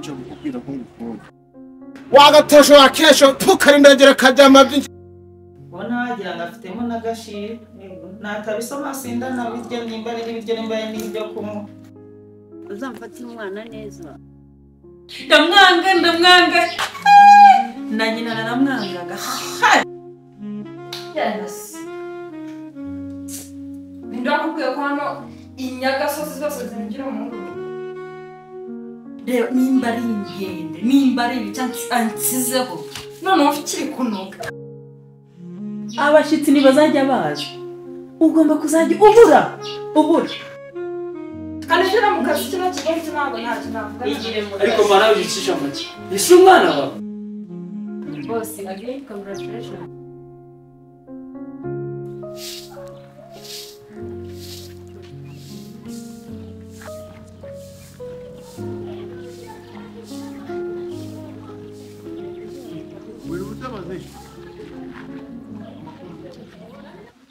nje kukubwira ko ngukunda wagatosho akesho tukarindagera kajama byinshi bona wagira ngafitemo nagashira natabisoma sinda nabiryo nimbare n'ibiryo nimbaye n'ibyo kumwe uzamfatira umwana neza ndamwanga na nyina naramwangaga Yes. Ndakubwiye ko hano inyagasozi zose zinjira mu rugo. rero nimba ari ingende nimba ari ibicansi ansizeho None ukiri kunuka. abashitsi nibazajya baje ugomba kuzajya ubura Kanishira mu kazi kino kigo ntabwo ntacyo navuga. ariko mara bicisha make ese umwana wawe boss again congratulations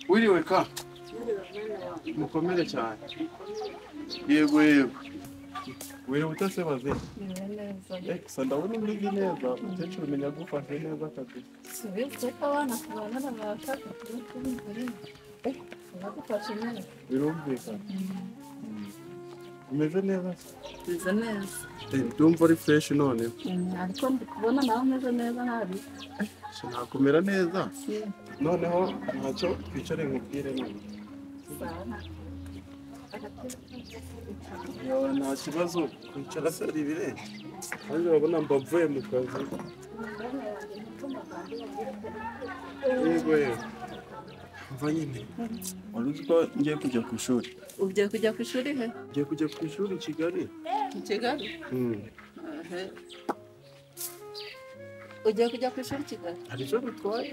wiriwe ka mukomere cyane yego wiriwe utasebaze gusa ndabona umeze neza umukecuru umenya gufashe neza kabisa subitse ko abana kubana n'abashaka kubikora bagufashe neza birumvikana umeze neza biza neza ndumva ari fresh none ariko ndi kubona nawe umeze neza nabi sinakumera neza noneho ntacyo twicare nkubwire none nta kibazo kwicara se ari ibirenze kandi urabona mbavuye mu kazi yego mva nyine wari uzi ko ngiye kujya ku ishuri ugiye kujya ku ishuri he ngiye kujya ku ishuri i Kigali i Kigali ugiye kujya ku ishuri i Kigali hari icyo bitwaye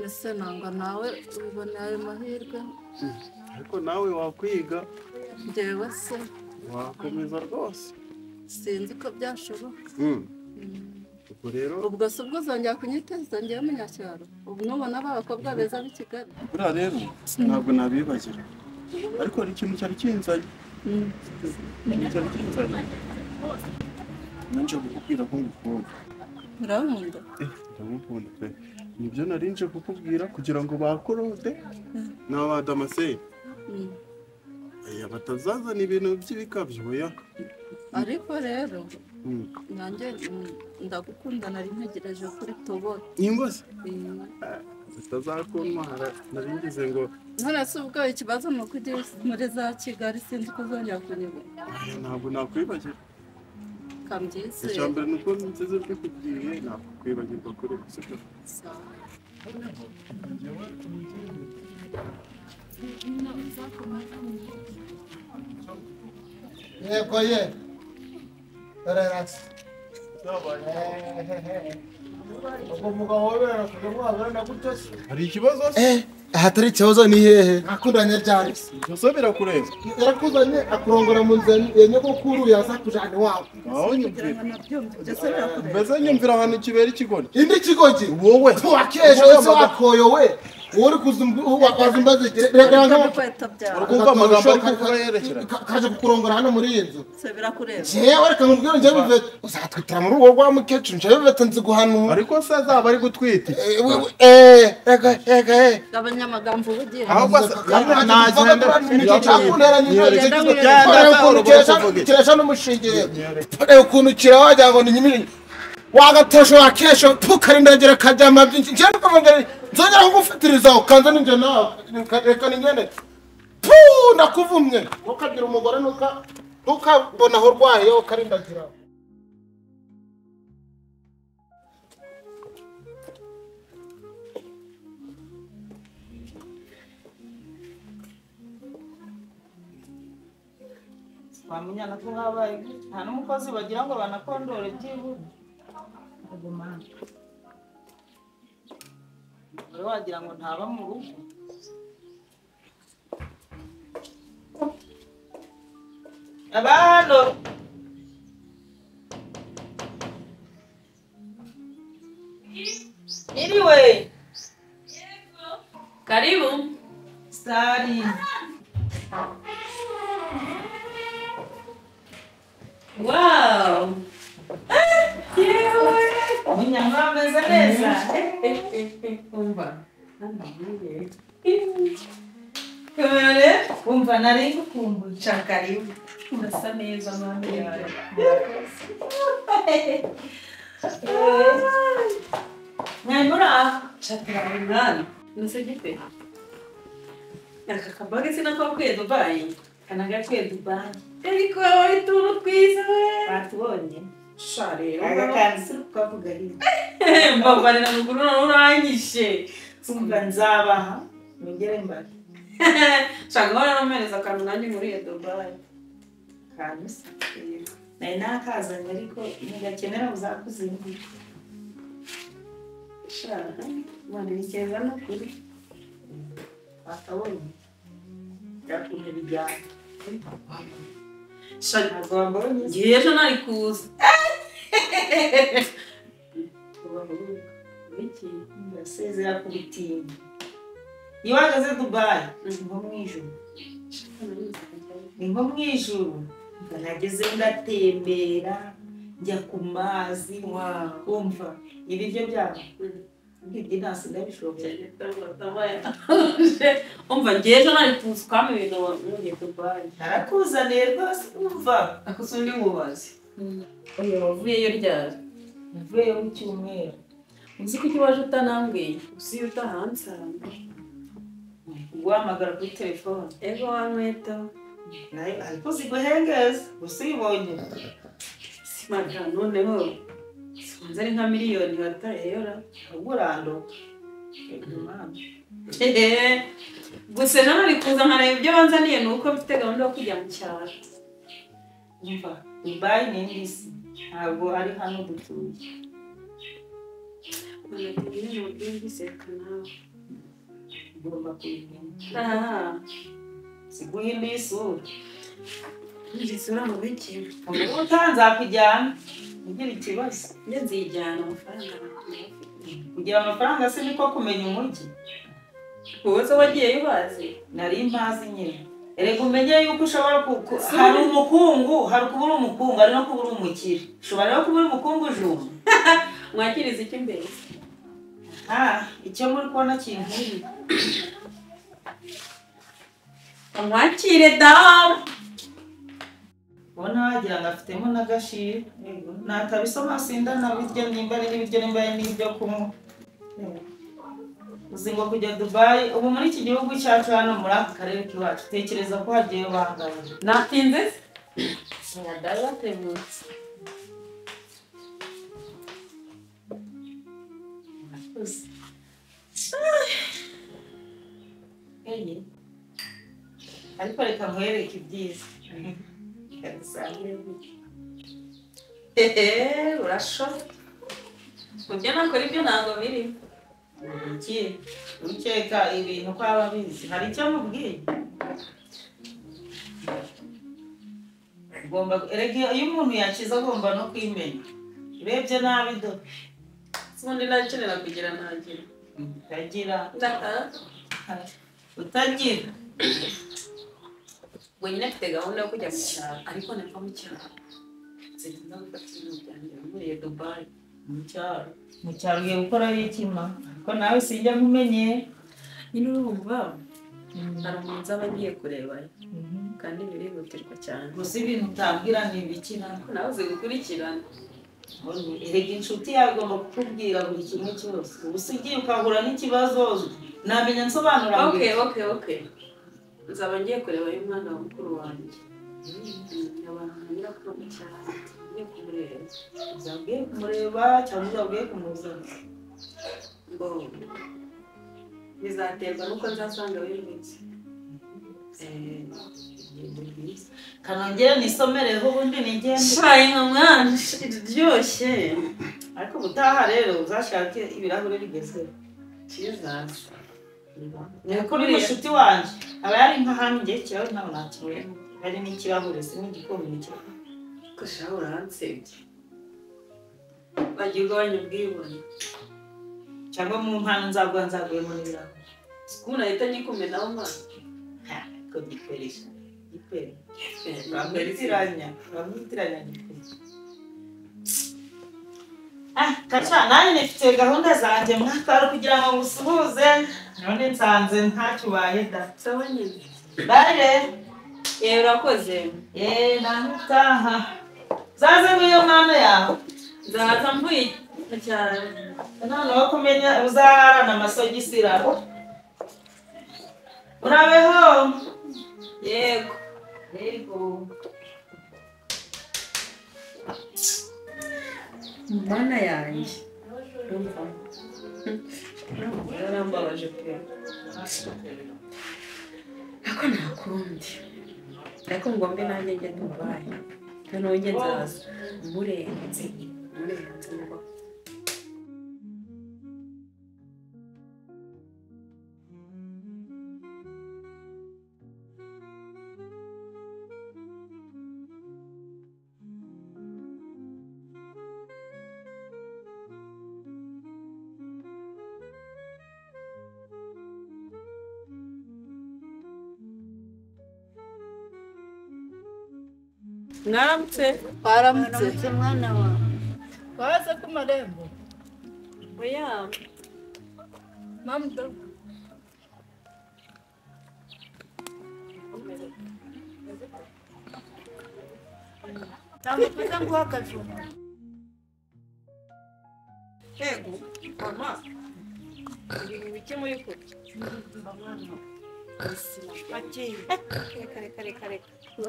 ese nangwa nawe ubona ayo mahirwe ariko nawe wakwiga njyewe se wakomeza rwose sinzi ko byashoboka ubwo rero ubwo se ubwo uzongera kunyiteza ngewe munyacyaro ubu nubona b'abakobwa beza b'i Kigali buriya rero ntabwo nabibagira ariko hari ikintu cyari kinzanye nanje kukubwira ko ngukunda urankunda ndamukunda pe nibyo narinje kukubwira kugira ngo bakorode n'aba Damascene batazazana ibintu by'ibikabyo oya ariko rero nanjye ndagukunda nari ntegereje kuri tobora nimbaze bitazakundwa naringize ngo none se ubwo ikibazo ni uko ugiye muri za Kigali sinzi ko uzongera kunyibona ntabwo nakwibagira kambyise icyambere ni uko nziza bikubwiye ntabwo kwibagirwa kuri gusa yego relax hari ikibazo hatari ikibazo ni hehe akundanye ryari byose birakureba yarakuzanye akurongora mu nzira ya nyogokuru yazakujana iwawe aho nyumvira mbese nyumvira ahantu kibera ikigori indi kigogi wowe wakesha wese wakoyowe uri kuzimbaza urumva amagambo ari kuvuga yerekera kaje kukurongora hano muri iyi nzu se birakureba jewe reka nkubwire njye bive uzatwitira mu rugo rwa mukecuru njye bive nzi guhanura ariko se azaba ari gutwita abanyamagambo ubugiye ahubwo kiresha n'umushingire reba ukuntu kira wagira ngo ni nyimiri wagatosho akesho tukarindagera kajama byinshi njye nukamugari nzongera kugufatiriza ukanza ninjye nawe reka ningende ndakuvumye ntukagira umugore ntukabona aho urwaye ukarindagira bamunyana ko habaye nta n'umukozi bagira ngo banakondore by'ibuze uri wagira ngo ntaba mu rugo abantu iriwe karibu stari wow Munyanga ameze neza. Umva. Kamere, umva nari ngukumbuye. Karibu. Urasa neza mwana yawe. Nyamura, Shakira mwana. Nuse gipe. Aka kabage sinakakwiye Dubai. kanagakuye Dubai. Ariko wowe turu twiza we. Batubonye. Share. Agakanzu si kukavuga hirya. Mbabare na ruguru uranyishe. Umva nzabaha. Mugere mbari. Shaka ngora nomereza akantu nanjye muri Dubai. Kanisa. Nari nakazanye ariko nigakenera uzakuzimba. Shara. Mwana nikeza no kuri. Bakabonye. Yakunye bijyana. Shara. Ntabwo wambonye. Ngiye ejo nari kuza. Iki? Ndasezera ku bitimba. Iyo wageze Dubai, ni nko mu ijuru. Ni nko mu ijuru. Nageze ndatembera, njya ku mazi, umva ibiryo byabo. Ngibyo nasi ndabishoboye. Umva ngiye ejo nari kuza kwama ibintu muri Dubai. Narakuzaniye rwose umva. Akusundi mubazi. Oya wavuyeyo ryari? Mvuye mu cyumweru. Uzi ko ikibazo utanambwiye? Usi utahansanga. Guhamagara kuri telefone. Ego wamweta. Nayo ariko ziguhengeza. Gusa uyibonye. Simaga noneho. Sinzi ari nka miliyoni watayeyora. Uburandoka. Gusa ejo nari kuza nkareba ibyo banzaniye nuko mfite gahunda yo kujya mu cyaro. Umva, Dubai ni indisi. Ntabwo ari hano dutuye. Mwana mu bw'iseka nawe. Ugomba kubimenya. Ah, Siguhinduye isura. ngisura mu biki. Ubu utanzakujyana. Ugira ikibazo. Njye nzijyana amafaranga nakuye. Kugira amafaranga se niko kumenya umujyi. Wowe se wagiye yubazi? Nari mpazi nyine. Erega umenye yuko ushobora hari umukungu, hari kubura umukungu, ari no kubura umukire. Ushobora no kubura umukungu ujuma. Mwakiriza iki mbere? Icyo muri kubona kintu. Mwakire damu. Ubona wagira ngo afitemo n'agashira. Natabisoma sinda nabirya nimba ari n'ibiryo nimba ari n'ibyo kunywa. Uzi ngo kujya Dubai, ubu muri iki gihugu cyacu hano muri aka karere k'iwacu, tekereza ko hagiye bangaye. Natinze? Sinadala temutse. Ariko reka nkwereke ibyiza. Urashobora. Kujya nakora ibyo ntabwo biri. Iki ukeka ibintu ko aba bizi. Hari icyo mubwiye? Erega iyo umuntu yakiza agomba no kwimenya. Urebye nabi do. Sibundi nakenera kugira ntagira. Utagira. Ndaka. Utagira. Wenyine mfite gahunda yo kujya mu cyaro, ariko nava mu cyaro. Nzagenda gufata ibintu byanjye muri Dubai. Mu cyaro ugiye gukora ikima. Ko nawe sinjya nkumenye. Nyine urumva hari umuntu nzaba ngiye kurebayo. Kandi birihutirwa cyane. Gusa ibintu utambwira ni ibiki nako. Nawe uzi gukurikirana. Erega inshuti yawe igomba kukubwira buri kimwe cyose. Ubu se ugiye ukahura n'ikibazo namenya nsobanura. Okay. Nzaba ngiye kurebayo umwana wa mukuru wanjye. Abantu banyura kuri mu cyaro. Ngiye kumureba. Uzabwiye kumureba cyangwa uzabwiye kumuzana. Ngo bizaterwa nuko nzasanga wibutse. Kanongera nisomereho ubundi nigende. Shaye nka mwana iryoshye. Ariko ubutaha rero uzashake ibirahure bigezweho. Kizaza. Kuri mushuti wanjye aba yari nka hano ngiye kirahure nawe nakiwe. Hari n'ikirahure se n'igikombe n'ikirahure. Ko shaho uransebye. Bagiye ugabanya ubwibone. Cyangwa mu mpano nzaguye muri birahure. Sikuna ahita nyikumenaho mwana. Ko gikoresha. Gikwere. Bamwitiranya. Kaca nanjye nifite gahunda zanjye mwatwara kugira ngo ngusuhuze none nsanze ntacyo ubaye da. Sawa nyine. Baje. Urakoze. Nahutaha. Zaze wiyo mwana yawe. Nzaza mvuye cyane. Noneho kumenya uzarana amasogisi rabo. Urabeho. Yego. Yego. Mana yanjye. Yarambabaje pe. Ako nakundi. Ariko ngombe nanjye njye Dubai. Noneho njye nzaza. Murenze. Mwaramutse. Twaramutse mwana wa. Waza ku marembo. Oya. Mamdo. Tamufata nguha akajumba. Yego. Mama. Ibintu bike muri kurya.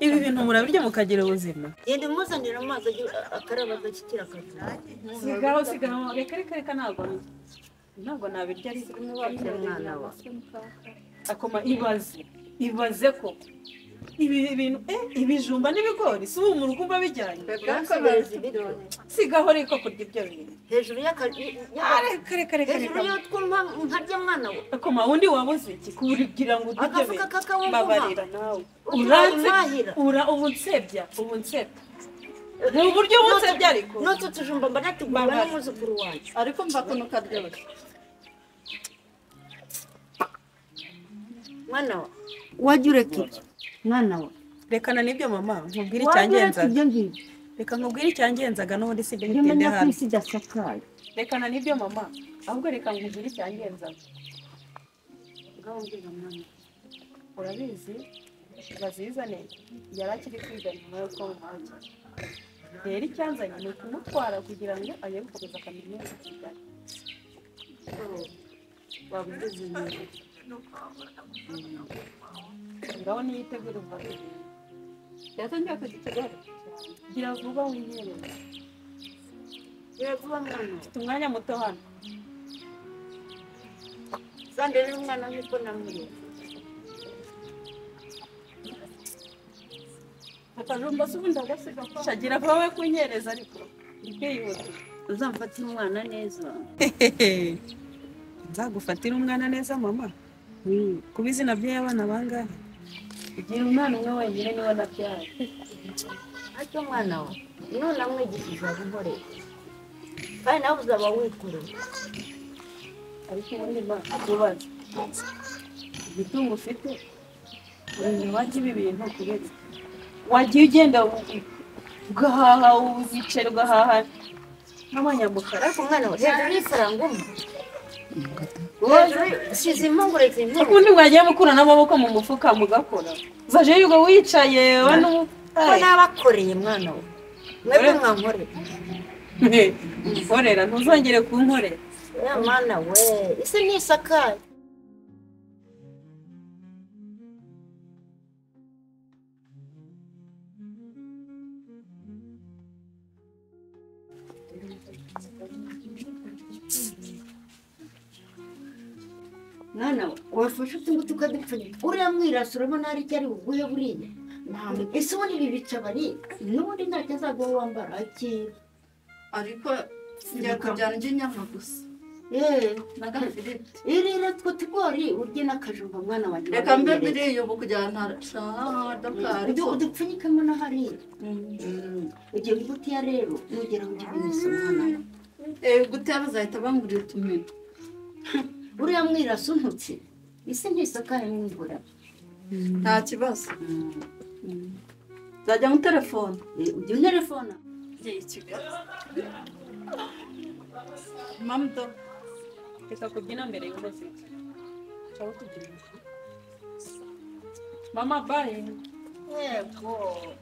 Ibi bintu murabirya mukagira ubuzima. Yende muzanira amazi akarabaza kikira kazi. Sigaho reka ntabwo nabirya ari Babye mwana wa. akoma ibaze ko ibi bintu ibijumba n'ibigori si ubu mu rugo babijyanye Bwakobereza ibirone. sigaho reko kurya ibyo bintu Hejuru y'akazi. Hejuru y'utwumva nkarya mwana wa. akoma undi wabuze iki kugira ngo udibyo Agafuka kakawumva. babarira nawe Uranze. ubu nsebya ni uburyo bunsebya ariko N'utu tujumba mba natugura n'umuzukuru wanjye. ariko mva kuno karyoshye Mwana wa. Wajya ureka ibyo. Mwana wa. rekana nibyo mama nkubwire icyangenzaga ibyo ngibyo. reka nkubwire icyangenzaga n'ubundi si Ndimenya bitinde ko hano isi idasakaye. rekana nibyo mama ahubwo reka nkubwire icyangenzaga Ngawumbira mwana. urabizi bazizane yari akiri kwiga nyuma y'uko muhajya rero icyanzanye ni ukumutwara kugira ngo ajye gukomeza kaminuza i Kigali Waba ugeze inyuma. ngaho niyitegure umubare yatangiye kujya i Kigali gira vuba wiherere Biravuga mwana. mfite umwanya muto hano Sandere umwana nk'uko namureba. akajumba se ubundi agasiga shagira vuba we kunyereza ariko ikwihuta Uzamfatira umwana neza. nzagufatira umwana neza mama kuba izina by'abana bangahe ugira umwana umwe wenyine niwe nabyaye Ariko mwana wa. None amwigishije abinkorera. Kandi nawe uzaba wikoreye. ariko ubundi kubaza igitungo ufite urinde wajya ibi bintu kubera wagiye ugenda ugahaha uzicera ugahaha n'abanyamukara Ariko mwana wa. Hejuru y'ifaranga umwe. Hejuru usize impungure z'impungure. ubundi mwagiye mukura n'amaboko mu mufuka mugakora uzaje yugo wicaye Ko nabakoreye mwana wa. Mwebwe mwankorera. nkorera ntuzongere kunkorera Ya mwana we. Isi nisakaye. Mwana we. Wafashe utungutu ukadupfunyika. Uriya mwirasi urabona hari icyo ari buguhe buriya. Ese ubundi ibi bica bari. N'ubundi ntacyo azaguha wambara akira. Ariko njya kujyana inyama gusa. N'agafiriti. Irira two tugori urye n'akajumba mwana wanjye. Reka mbe biriya ubu kujyana dakari. Udupfunyikamo na hariya. Ugiye gutiya rero nugera mu gihugu mwana we. Gutera bazahita bangurira utumeno. Uriya mwirasi untutse. Isi ntisakaye mw'imvura. Nta kibazo. Nzajya mu telefone. Ujya unterefona. Ngiye i Kigali. Mamdo. Reka kubyina mbere y'umuziki. Cyangwa tubyina. Mama bye. Yego.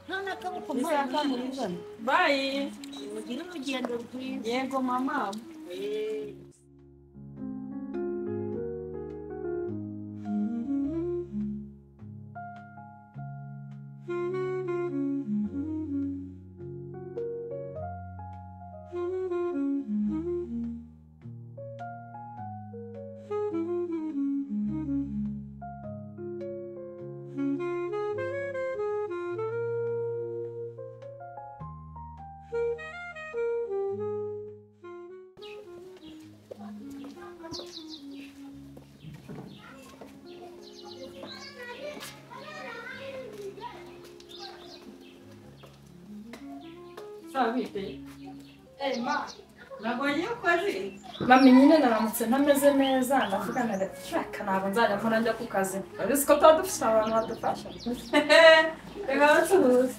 Nta kaboko Mpora kamurizana. Bye. Ugire urugendo rwiza. Yego mama. Sabite. Ma. Nabonye ukoze. Mami nyine naramutse ntameze neza ndavuga ndashaka ntabwo nzajya mpora njya ku kazi. Uretse ko tuba dufite abantu badufasha. Reka bacuruza.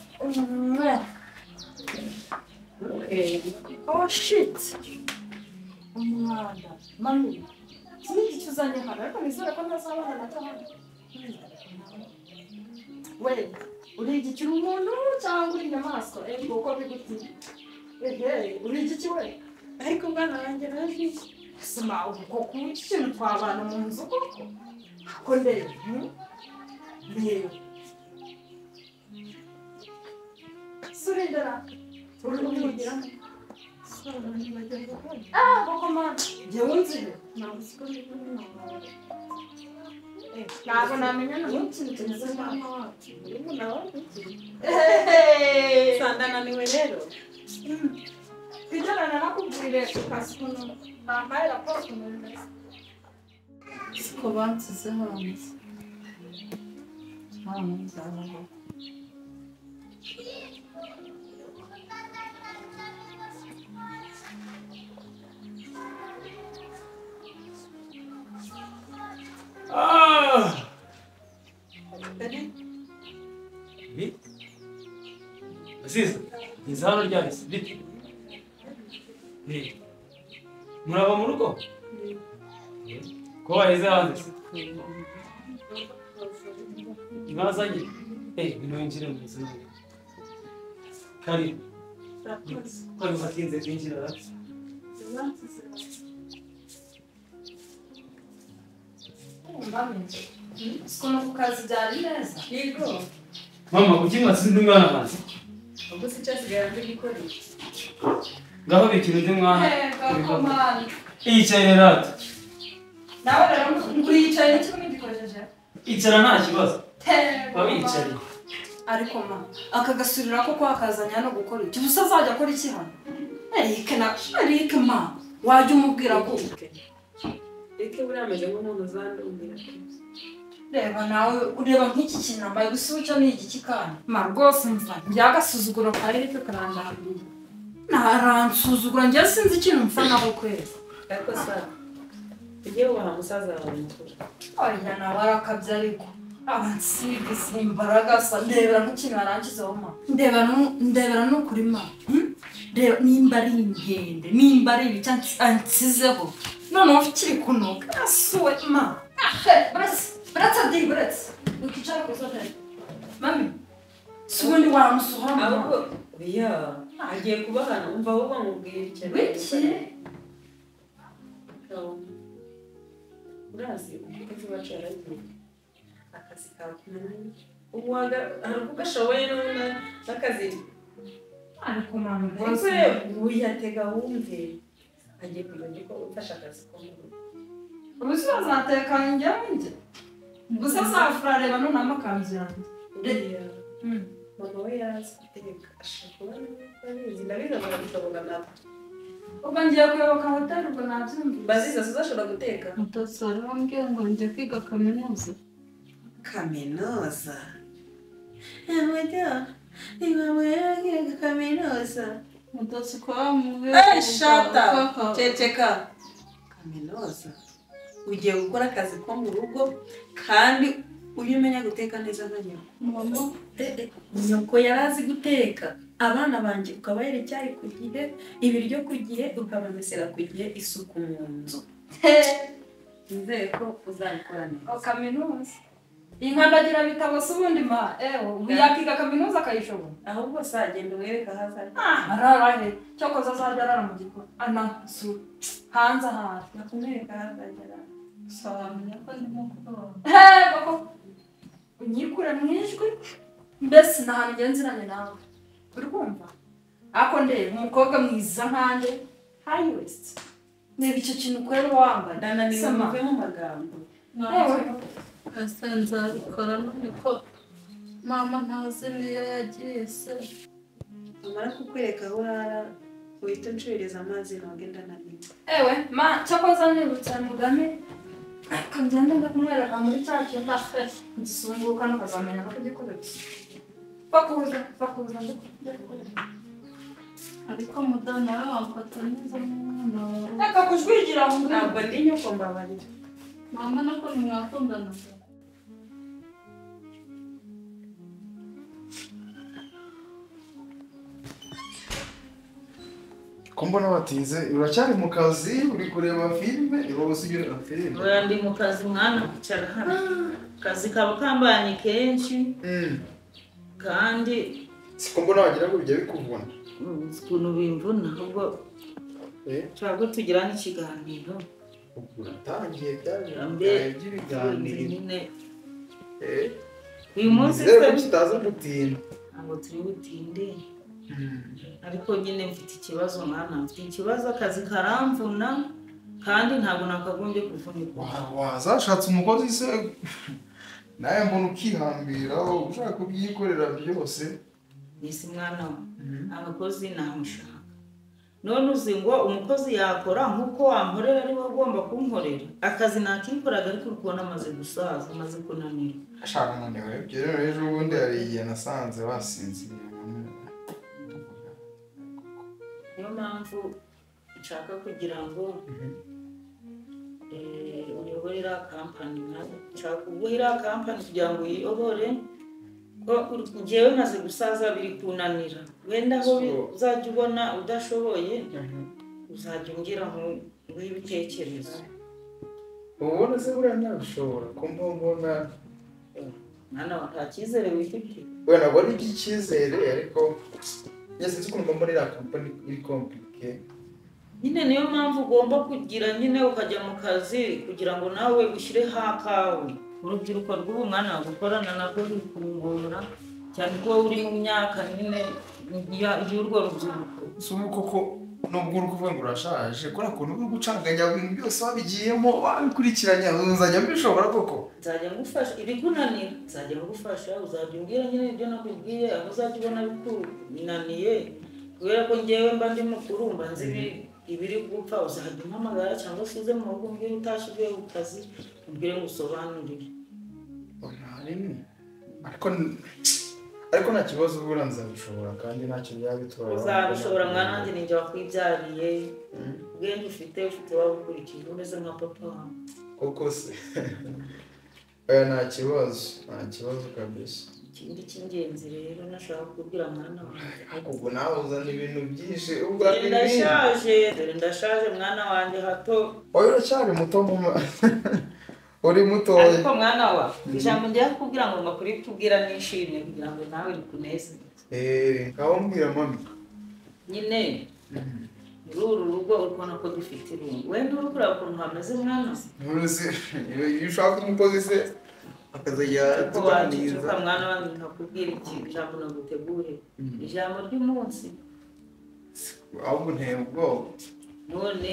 Oh shit. Umwanda. Mami. Sinzi icyo uzanye hano ariko nizere ko ntazabona na hano. We, uri igikira umuntu cyangwa uri inyamaswa? Uko biguti. Uri igiki we? Ariko mwana wanjye naje. Sima uko kukintu twabana mu nzu koko. Ko ndebe. Ndebe. Surindira. Urumvigira. Koko mwana. Je wunzire. Ntabwo namenya n'ikintu kimeze nk'aho wacu. Urimo nawe iki? Sandananiwe rero. Tujyana nakubwire akazi kuno. Nambaye raporo kumeze. Siko bansize hanze. Hanze aho. Aziza, niza hano ryahise bite? Muraba mu rugo? Ko waheze hanze? Ibazanye? Binonjire mu nzu. Karibu. Ko bibatinze kwinjira rati? Sikono ku kazi byari neza. Yego. Mama, kuki mwasize undi mwana hanze? Ubwo si cyo asigaye ndi gikoresha. Ngaho bikira undi mwana. Gakomani. Yicaye rati. Nawe rero uriyicaye n'icyo mwigikoresheje? Icara nta kibazo. Wabicaye. Ariko ma, aka gasurira ko kwakazanya no gukora iki? Ubusa azajya akora iki hano? Erike ma, wajya umubwira ko Eke buriya ameze nk'umuntu uzandumbira. reba nawe ureba nk'iki kintu nambaye gusa ucyo ni igiki kandi ma rwose mva byagasuzuguro kari rito karandahambiriye naransuzugura njye sinzi ikintu mfa naho kwezi Ariko sa tugiye ubaha musaza wawe mukuru. oya nawe arakabya ariko abansiga imbaraga sa ndebera nk'ikintu yarangizeho ma ndebera n'ukuri ma reba nimba ari inkende nimba ari ibica ansizeho noneho kiri kunuka asuwe ma Bratsa, ukicara ku zone. Mami, subundi waramusohora. Ahubwo oya, agiye kubahana umva ahubwo nkubwira ikintu. Wiki? Urazi umukozi wacu yaragiye. Akazi kawe kumenye. Ubu ugashoboye n'akazi. Ariko mami, Rwose uyatega wumve. Agiye kumenya ko ufashe akazi ko mu rugo. ubuzi bazatekana njye. Gusa safura reba nunama kanzu yanjye. Mama we yarazi guteka. Ashaka kuba abizi. Ndabizi barabishoboka nabo. Ubwo ngiye kuyoboka hoteli ubwo nabyumvise. Baziza uzashobora guteka. Mutotsi wari wambwiye ngo njye kwiga kaminuza. Kaminuza? Niba yagiye kaminuza. Mutotsi ko wambwiye. Shata! Ceceka! Kaminuza? Ugiye gukora akazi ko mu rugo kandi Uyu umenya guteka neza nka nyoko. mama nyoko yarazi guteka abana banjye ukabahere icyayi ku gihe ibiryo ku gihe ukabamesera ku gihe isuku mu nzu Nizeye ko uzabikora neza. kaminuza inkandagira bitabo se ubundi ma yakiga kaminuza akayishobora Ahubwo sagenda umwereka hazaza. ararahe cyakoze azajya arara mu gikoni anasu hanze ahari Nakumwereka hazagera. sobanura ko ndimo kuroba koko unyikure mu ijwi mbese nta hantu ngenziranye nawe uri kumva ako ndeba umukobwa mwiza nkanjye high waist reba icyo kintu ukorera wambaye Ndananiwe muve mu magambo. ese nzabikora none ko mama ntazi niyo yagiye se Amara kukwereka aho urara uhita uncururiza amazi ntabwo ndananiwe. ewe ma cyakoze nibutse mugame ariko ngenda ndakumwereka muri cya kintu afashe gisunguka nukazamenya ko gikoze bakuza ariko mudana nawe wamfata neza mwana reka kujwigira mu Ntabwo ndi nyoko mbabarira. mama nako ntimwakundana ko mbona watinze uracyari mu kazi uri kureba filime wowe usigira filime Oya ndi mu kazi mwana kwicara hano. Akazi kaba kambanye kenshi kandi siko mbona wagira ngo bijya bikuvuna ukuntu bimvuna ahubwo nshobora ko tugira n'ikiganiro. uratangiye byaje by'ibiganiro nyine uyu munsi rero tutaza gutinda ntabwo turi butinde ariko nyine mfite ikibazo mwana mfite ikibazo akazi karamvuna kandi ntabwo nakagombye kuvunika. wazashatse umukozi se nawe mbona ukihambira ushaka kubyikorera byose nisi mwana we abakozi namushaka none uzi ngo umukozi yakora nk'uko wankorera ari we ugomba kunkorera akazi nakikoraga ariko uri kubona amaze gusaza amaze kunanira. ashaka naniwe rero ejo bundi hari igihe nasanze wasinziriye niyo mpamvu nshaka kugira ngo uyobore iriya kampani nshaka kuguha iriya kampani kugira ngo uyiyobore ko njyewe maze gusaza biri kunanira wenda aho uzajya ubona udashoboye uzajya umbwira nguhe ibitekerezo. ubona se buriya ntabishobora ko mbona mwana wa nta cyizere wifite wenda ngo ari icyizere ariko sinzi ukuntu muri iriya kampani iri komplike nyine niyo mpamvu ugomba kugira nyine ukajya mu kazi kugira ngo nawe ushyireho akawe. Urubyiruko rw'ubu mwana gukorana nabwo bikungora cyane ko uri mu myaka nyine y'urwo rubyiruko. si ubu koko nubwo uri kuvuga ngo urashaje kubera ukuntu uri gucanganya ibintu byose wabigiyemo wabikurikiranye uzajya mbishobora koko nzajya ngufasha ibikunanira nzajya ngufasha uzajya umbwira nyine ibyo nakubwiye aho uzajya ubona bikunaniye kubera ko njyewe mba ndi mukuru mba nzi ibiri gupfa uzajya umpamagara cyangwa se uze mu rugo umbwire utashyizwe ku kazi umbwire ngo usobanurire. ariko nta kibazo ubura nzabishobora kandi ntacyo byabitwara uzabishobora mwana wanjye ninjye wakwibyariye ubwenge ufite waba ukurikije umeze nka papa wawe koko se nta kibazo kabisa. ikindi cy'ingenzi rero nashaka kubwira mwana wanjye ubwo nawe uzana ibintu byinshi ndashaje mwana wanjye hato wowe uracyari muto uri mutoya ariko mwana wa ijambo ngiye kukubwira ngo ngakuri kubwira nishimye kugira ngo nawe rikuneze ngaho mbwira mami nyine muri uru rugo urabona ko dufite irungu wenda uri kureba ukuntu hameze mwana iyo ushaka umukozi se akazajya tuganiriza mwana wanjye nkakubwira iki ijambo nagutegure ijambo ry'umunsi ahubwo nteye ubwoba none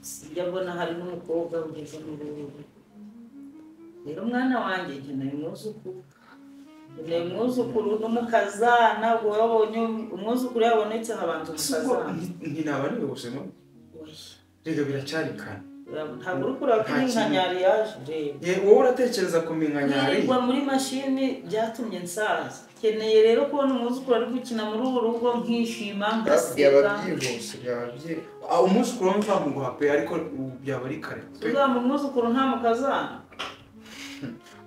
sijya mbona hari n'umukobwa ugeze mu rugo rero mwana wanjye nkeneye umwuzukuru n'umukazana ubwo wabonye umwuzukuru yabonetse habanza umukazana ntinaba ari bose no rero biracyari kane ntabwo uri kureba ko iminkanyari yaje wowe uratekereza ku minkanyari yirirwa muri mashini byatumye nsaza keneye rero kubona umwuzukuru ari gukina muri uru rugo nkishima byaba byihuse umwuzukuru we nzamuguha pe ariko byaba ari kare uzaba umwuzukuru nta mukazana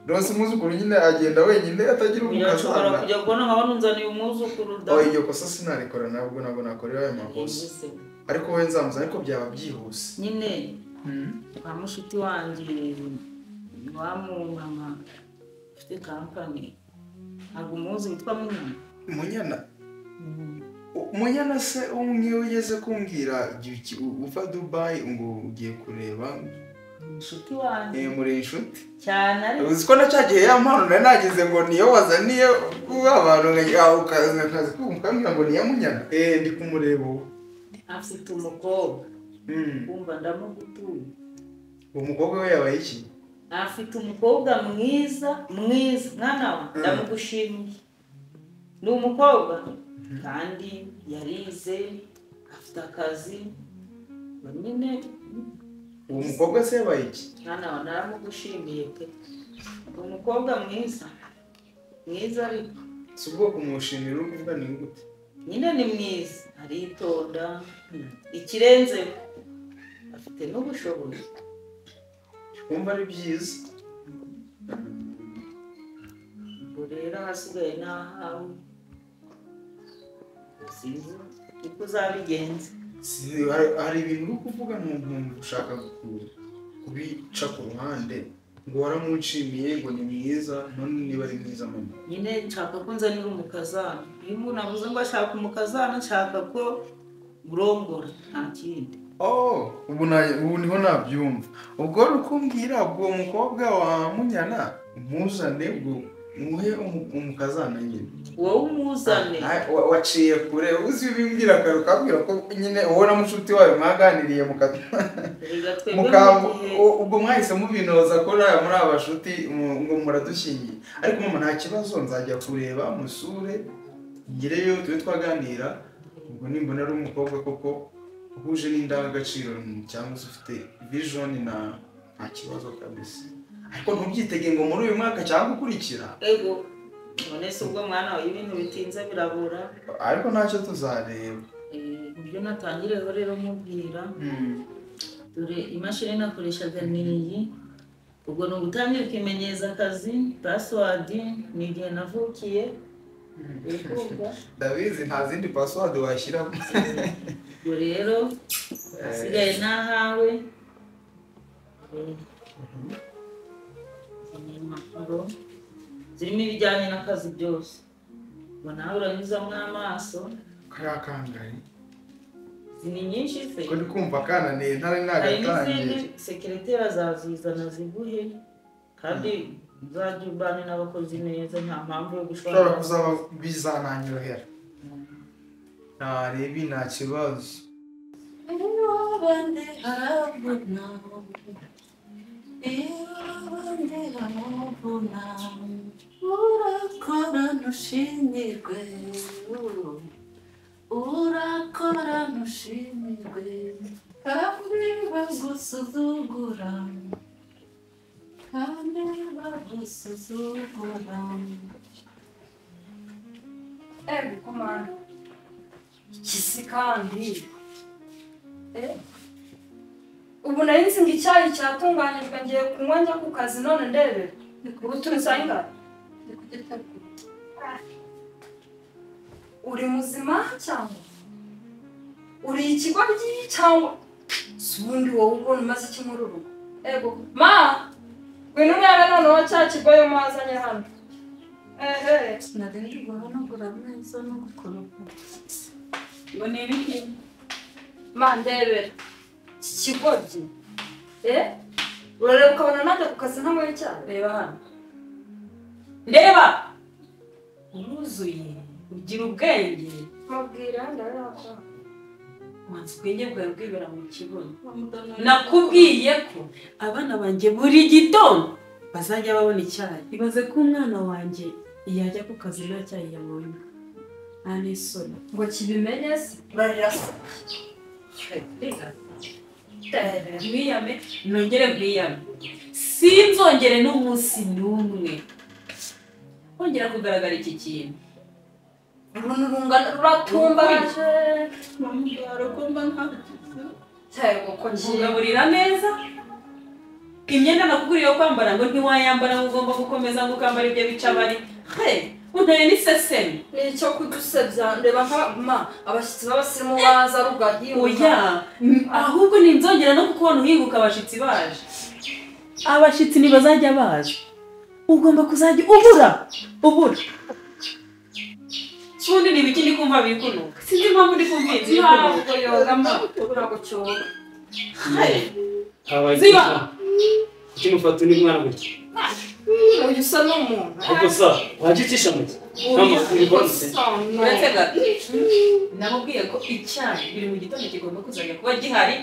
rose umwuzukuru nyine agenda wenyine atagira umukazana umukazana kujya kubona nkabona unzaniye umwuzukuru da iryo kosa sinarikora ntabwo nakorera ayo makosa ariko wowe nzamuzana ariko byaba byihuse nyine kwa mushuti wanjye wa mama ufite kampani ntabwo umuzi witwa Munyana se umwe ugeze kumbwira uva Dubai ngo ugiye kureba inshuti wanjye muri inshuti cyane ari uzi ko nacyagiye ya mpano nari nagize ngo niyo wazaniye abantu akazi kumukambira ngo niya Munyana ndi kumureba ubu afite umukobwa kumva ndamugutuye uwo mukobwa we yabaye iki afite umukobwa mwiza mwana wa ndamugushimiye ni umukobwa kandi yarize afite akazi nyine uwo mukobwa se yabaye iki mwana wa naramugushimiye pe umukobwa mwiza ariko si ubwo kumushimira uri kuvuga ni gute nyine ni mwiza aritonda ikirenze afite n'ubushobozi kumva ari byiza ubwo rero hasigaye n'ahawe sinzi uko uzabigenza hari ibintu uri kuvuga n'umuntu ushaka kubica ku ruhande ngo waramushimiye ngo ni mwiza none niba ari mwiza mama nyine nshaka ko nzanira umukazana iyo umuntu avuze ngo ashaka umukazana nshaka ko urongora nta kindi ubu niho nabyumva ubwo rukumbwira ubwo mukobwa wa Munyana umuzane ubwo muhe umukazana nyine wowe umuzane waciye kure uzi bimbwira ukabwira ko nyine wowe na mushuti wawe mwaganiriye ubwo mwahise mubinoza ko muri abashuti ngo muradushingiye ariko mama nta kibazo nzajya kureba musure ngireyo tube twaganira ubwo nimbona ari umukobwa koko uhuje n'indangagaciro cyangwa se ufite vision nta kibazo kabisa ariko ntubyitege ngo muri uyu mwaka cyangwa ukurikira ego none se ubwo mwana wawe ibintu bitinze birabura ariko ntacyo tuzareba ibyo natangireho rero mubwira dore imashini nakoreshaga niyi ubwo ni ugutangira ukimenyeza akazi password ni igihe navukiye ndabizi nta zindi password washyiramo ubwo rero hasigaye n'ahawe impapuro zirimo ibijyanye n'akazi byose ngo nawe uranyuzamo amaso kariya kangahe ni nyinshi se ko ndi kumva kananiye ntari nagatangiye hari n'izindi sekereteri azazizana ziguhe kandi uzajya ubane n'abakozi neza nta mpamvu yo ushobora kuzaba bizananyohera ntarebi nta kibazo urakora ntushimirwe urakora ntushimirwe kandi bagusuzugura kumana ikisi kandi ubu nari nzi ngo icyayi cyatunganyijwe ngiye kunywa njya ku kazi none ndebe ubu turisanga uri muzima cyangwa uri ikigoryi cyangwa si ubundi wowe ubona umaze iki muri urugo ego ma ngwino urebe noneho cya kigoye mwazanye hano nari ndi guhanagura ameza no gukoropa ngo ni ibiki ma ndebera iki kigoryi urareba ukabona najya ku kazi ntanyweye icyayi reba hano ndeba uruzuye ugira ubwenge mubwira ndareba wansi ubwenge bwawe bwibera mu kibuno nakubwiye ko abana banjye buri gitondo bazajya babona icyayi ibaze ko umwana wanjye yajya ku kazi nta cyayi yabonye nta n'isoni ngo kibimenye se urarira se mwiyame nongere mwiyame sinzongere n'umunsi n'umwe wongera kugaragara iki kintu uruntu rungana ruratumbaje arakumva nkabigize cyego ko kugaburira neza imyenda nakuguriye yo kwambara ngo ntiwayambara ngo ugomba gukomeza ngo ukambara ibyo bica bari unteye n'iseseme ni icyo kudusebya ndeba nk'ama abashyitsi b'abasirimu baza rugahinguka oya ahubwo ninzongera no kukubona uhinguka abashyitsi baje abashyitsi ntibazajya baje ugomba kuzajya ubura Chundi ni bikini kumva bikunuka. Sinzi mpamvu ndi kumva inzi ntabwo yoga ntabwo cyoga. Ziba. Kuki mufata undi mwana gutya? Uyu usa n'umuntu. Ubwo sa wagicisha muke. Namubwiye ko icyayi biri mu gitondo kigomba kuzajya kuba gihari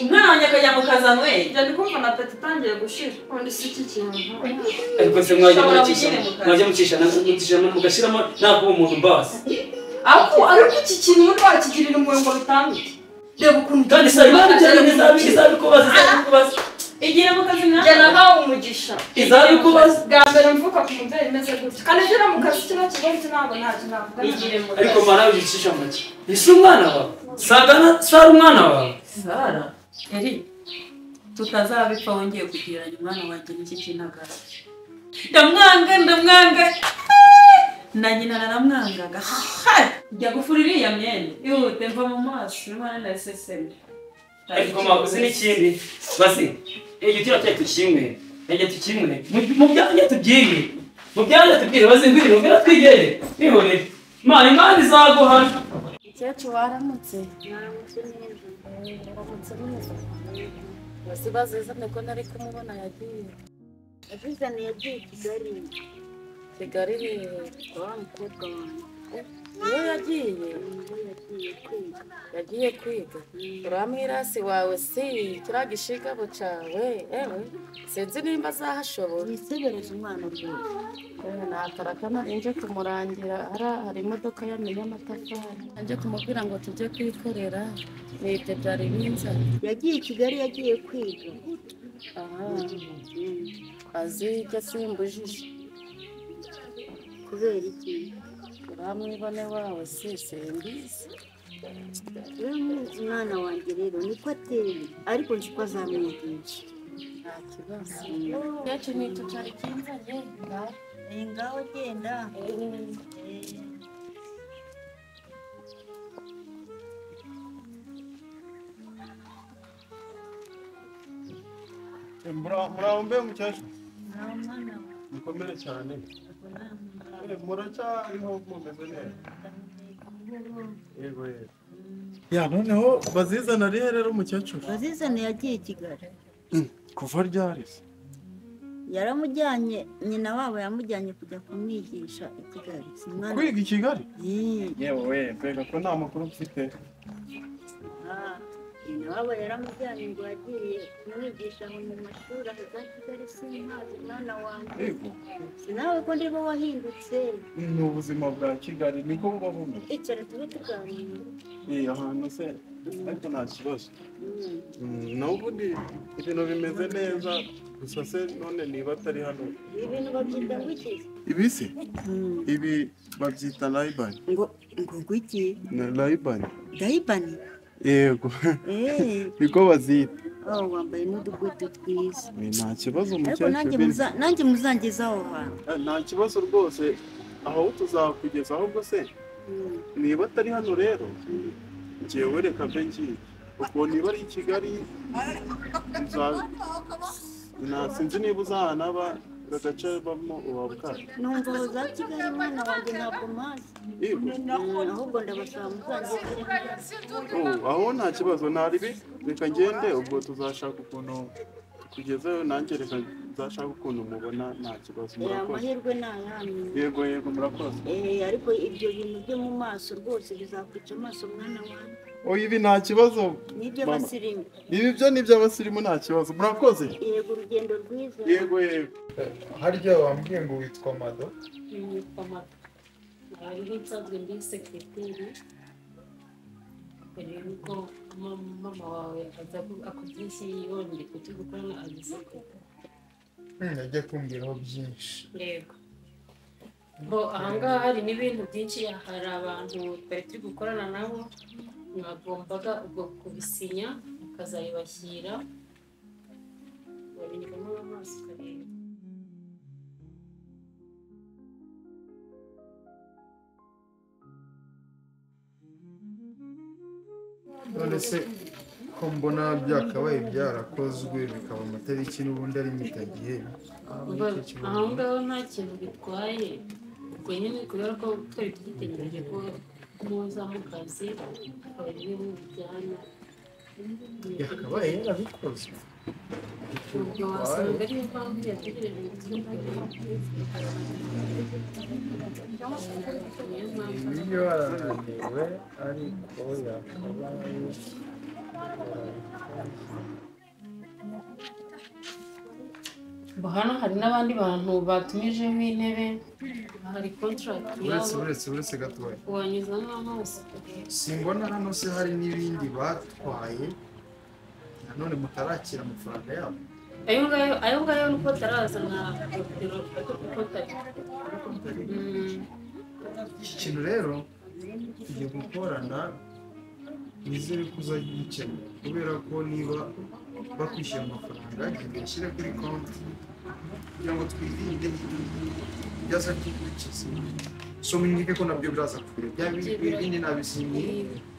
umwana wanjye akajya mu kazanwe njya kumva na peti itangiye gushira ubundi si iki kintu ariko se mwajya mucisha mugashyiramo ntabwo umuntu mbasi ariko iki kintu ubundi wakigirira umwe ngo bitandukanye reba ukuntu kandi sa imana cyane izabikubaza igira mu kazi nawe njye nahawe umugisha izabikubaza bwa mbere mvuka ku mubyeyi imeze gutya kandi ugera mu kazi kino kigo ntabwo ntacyo navuga ariko mana wicisha make ese umwana wawe sara umwana wawe Sara eri tutazabipfa wongeye kugeranya umwana wanjye n'iki kinagara ndamwanga na nyina naramwangaga jya gufura iriya myenda ihute mva mu maso imana na SSM ariko mabuze n'ikindi basi igitiro cyacu kimwe najya tukimwe mu byanya tubyiye bazingwire ubwo twigere nibone imana izaguhana Cyacu waramutse waramutse neza basi bazizane ko nari kumubona yagiye yagiye Kigali wa mukobwa wanjye iyo yagiye kwiga uramwirasi wawe si kiriya gishigabo cyawe ewe sinzi nimba azahashobora wisebereza umwana rwose natarakana nje kumurangira hari imodoka yamenye amatafari nje kumubwira ngo tujye kwikorera nibyo byari binzanye yagiye Kigali yagiye kwiga azijya simbujije kubera iki uramwibone wawe si simbizi uramuzi umwana wanjye rero niko ateye ariko nzi ko azamwigisha nta kibazo cyacu nicyo cyari kinzanye ngaho genda muraho mbe mukecuru mukomere cyane muracyariho mumeze neza yego ya noneho bazizana rihe rero mukecuru bazizana yagiye Kigali kuva ryari se yaramujyanye nyina wabo yamujyanye kujya kumwigisha i Kigali kwiga i Kigali yewe mbega ko nta makuru mfite nyina wabo yaramujyanye ngo yagiye kumwigisha mu mashuri za Kigali sinkazi mwana wanjye sinawe ko ndibo wahindutse ni ubuzima bwa Kigali niko buba bumeze icara tube tuganira ahantu se ariko nta kibazo naho ubundi ibintu bimeze neza gusa se none niba atari hano ibintu babyita wiki ibi se ibi babyita layibani ngo gwiki layibani yego niko bazita wambaye n'udukweto twiza nta kibazo mukecuru nanjye muzangezaho hantu nta kibazo rwose aho tuzakugeza ahubwo se niba atari hano rero njyewe reka mbe ngiye ubwo niba ari i Kigali sinzi niba uzahanaba agace bamo ubabwara numva za Kigali mwana wanjye ntabwo mazi ahubwo ndabasaba muzangezeho aho nta kibazo ntaribi reka ngende ubwo tuzashaka ukuntu tukugezeyo nanjye reka nzashaka ukuntu mubona nta kibazo amahirwe ni ayandi yego murakoze ariko ibyo bintu byo mu maso rwose bizakwica amaso mwana wanjye ibi nta kibazo n'iby'abasirimu ibi byo ni iby'abasirimu nta kibazo murakoze yego urugendo rwiza yego harya wambwiye ngo witwa Mado nitwa Mado hariho nsanzwe ndi sekreteri rero ko mama wawe aza akubyinshi yongeye kuki gukorana agisekreteri ajya kumbwiraho byinshi yego bo ahangaha hari n'ibintu byinshi hari abantu twari turi gukorana nabo mwagombaga ubwo kubisinya mukazayibashyira wabinyuramo amaso ukareba. none se ko mbona byakabaye byarakozwe bikaba amatariki n'ubundi ari mitagihe aho ngaho nta kintu bitwaye ubwo nyine kubera ko twari tugitegereje ko muza mu kazi akaba ari we mubijyana yakabaye yarabikoze ubwo wasanga ariyo mpamvu yategereje iyo arananiwe ariko yakabaye hano hari n'abandi bantu batumijeho intebe hari contract yabo uretse gatoya wanyuzamo amaso simbona hano se hari n'ibindi batwaye nanone mutarakira amafaranga yabo ayo ngayo nuko tarazana iki kintu rero tugiye gukorana nizere ko uzajya ugikemura kubera ko niba bakwishyura amafaranga genda ushyire kuri konti kugira ngo twirinde ibyaza by'intoki so mwinjike ko nabyo biraza kure bya bindi nabisinye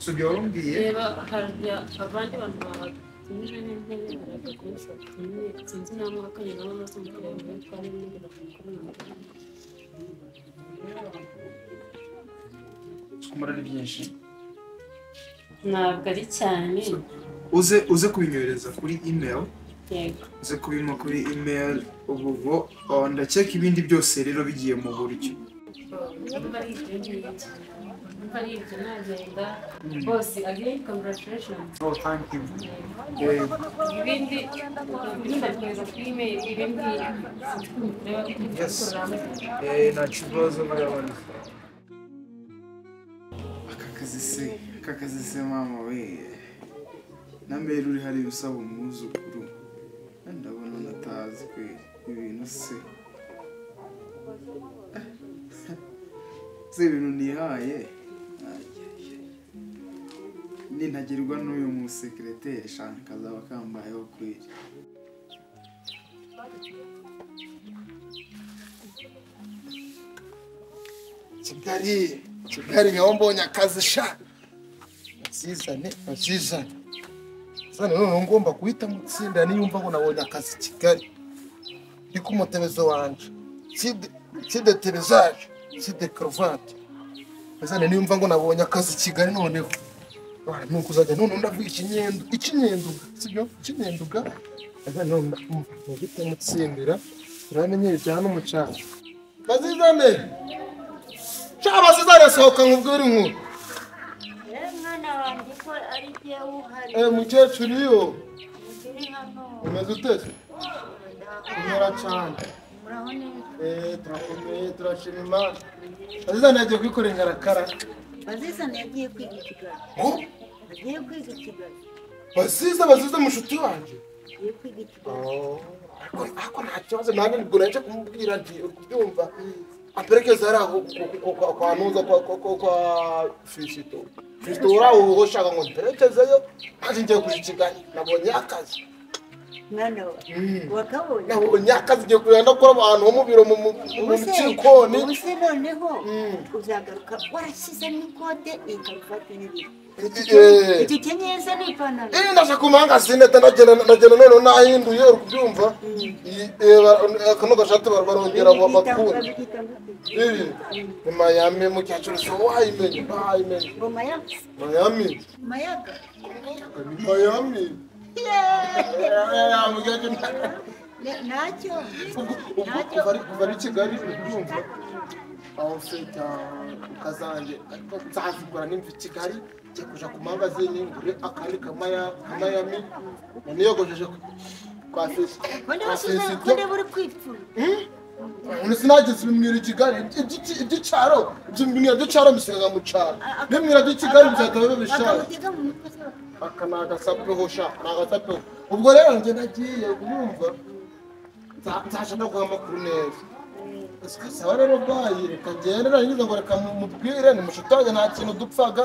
so byo wambwiye reba hari abandi bantu batumije n'intebe baraza kubishaka sinzi namwe akanye nabo amaso mu kureba twari n'ibindi bakora kumara ari byinshi ntabwo ari cyane uze kubinyohereza kuri email yego uze kubima kuri email ubwo ndakeka ibindi byose rero bigiye mu buryo numva ari ibyo nagenda bose again congratulations oh thank you ibindi ndabikoreza kuri email ibindi yes nta kibazo murabona aka kazi se mama we na mbere uri hari usaba umwuzukuru ndabona natazi kwe ibintu se ibintu nihaye nintagerwa n'uyu musekreteri shanka kazaba kambayeho kweri Kigali nkaho mbonye akazi sha bazizane none ngomba guhita mutsinda niyumva ngo nabonye akazi Kigali ndi ku mutebezo wanje side televizaje side karuvati bazane niyumva ngo nabonye akazi Kigali noneho nuko uzajya none ndavuga ikinyenduga sibyo ikinyenduga bazane none ndumva mutsindira uramenye ibya n'umucanga bazizane Bazizane sohoka nkubwira inkuru mwana wanjye ko ari jye uhari mukecuru iyo uri hano umeze uteze umera cyane muraho neza turakomeye turashima Imana Bazizane yagiye kwikorera inkarakara Bazizane yagiye kwiga i Kigali agiye kwiga i Kigali Bazize mushuti wanjye agiye kwiga i Kigali ariko nta kibazo nanjye nibwo naje kumubwira nti kubyumva aperekeza ari aho kwa nuza kwa Fisito uraho ushaka ngo mperekezeyo maze ngiye kuri Kigali nabonye akazi mwana wakabonye nabonye akazi ngiye kugenda gukora abantu bo mu biro mu cikoni ubuse noneho uzagaruka warashyize n'ikote ikarufata n'ibiri iki kenyeze n'ipantaro ndaje kumanga sinete ndagenda none nahinduye kubyumva kano gashati barongera bakura ni Miami mu cyacuru so wayimenye Miami ntacyo kuva ari Kigali kubyumva aho mfite ukazanjye ariko nzazigura nimva i Kigali ngiye kuja ku magazine ngure akandi ka Miami niyogojeje kwa Fisito konde buri kwipfura sinageze ibimwira i Kigali iby'icaro ibimwira by'icaro mbisigaga mu caro n'ibimwira by'i Kigali bizahita biba bishaka aka ni agasapeho sha ni agasapeho ubwo rero njye nagiye kuyumva nzaje no guha amakuru neza sikasaba rero bwayi reka ngende narangiza ngo reka mubwire ni mushuti wanjye nta kintu dupfaga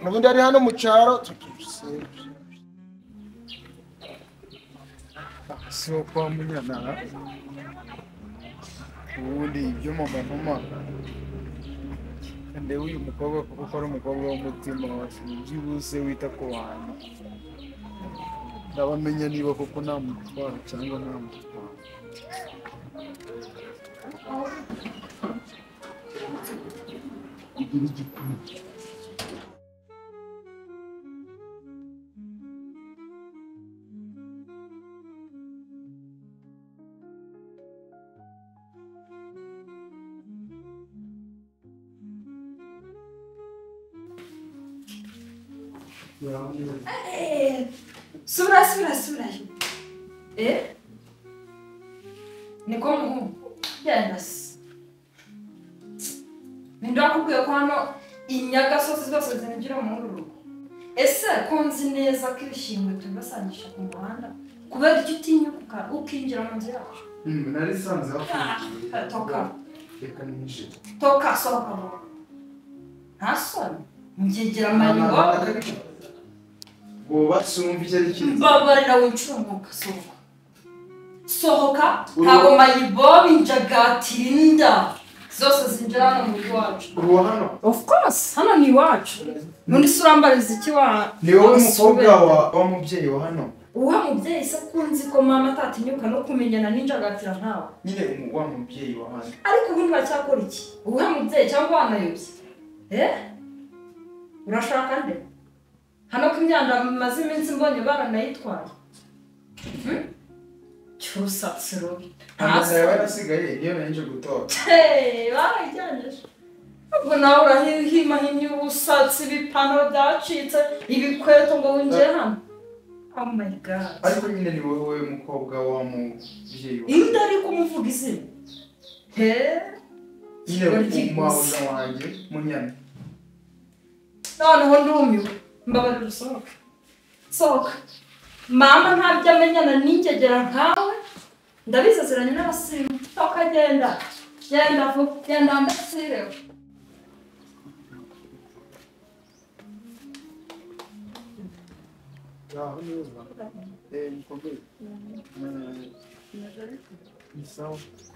n'ubundi ari hano mu caro si wo kwa Munyana ubundi ibyo mama ntuma ndebe uyu mukobwa kuko ari umukobwa w'umutima byibuze wita ku bantu ndabamenya niba koko namutwara cyangwa namutwara Sura. Niko muhungu. Yes. Ndakubwiye ko hano inyagasozi zose zinjira mu rugo. Ese konzi neza ko ibishimwe tubasangisha ku muhanda. Kubera icyo utinyuka ukinjira mu nzu yacu. Nari sanze Toka. reka ninjire. Toka sohoka. Ntasoni. Ngegera manigo. Sumva icyo ari cyiza. Mbabarira wincunguka sohoka. Sohoka ntabwo mayibobi njagatirinda zose zinjira hano mu rugo wacu. Uruwa hano? Of course, hano ni iwacu. Nundi surambariza iki wa? Ni wowe umukobwa wa mubyeyi wa hano? Uwa mubyeyi se kunzi ko mama atatinyuka no kumenyana n'injagatira ntawe. Nyine wa mubyeyi wa hano. Ariko ubundi bacyakora iki? Uwa mubyeyi cyangwa wanayobye? Urashaka nde? Hano ko imyanda maze iminsi mbonye baranayitwaye. Cyusatse robi. Amasa yarasigaye niyo nanje gutora. Barajyanije. Ubwo nawe urahimahimye ubusatsi ibipantaro byacitse ibikweto ngo winjire hano. Oh my god. Ariko nyine ni wowe mukobwa wa mubyeyi wa. Inde ariko umuvuga izina. Nyine umwawuza wanjye Munyana. Noneho ndumiwe. Mbabarira usohoke. Sohoka. Mama ntabyo amenyana n'ingegera nkawe. Ndabisezeranye n'abasimu. Toka genda. Genda vuba. Genda mbasireho.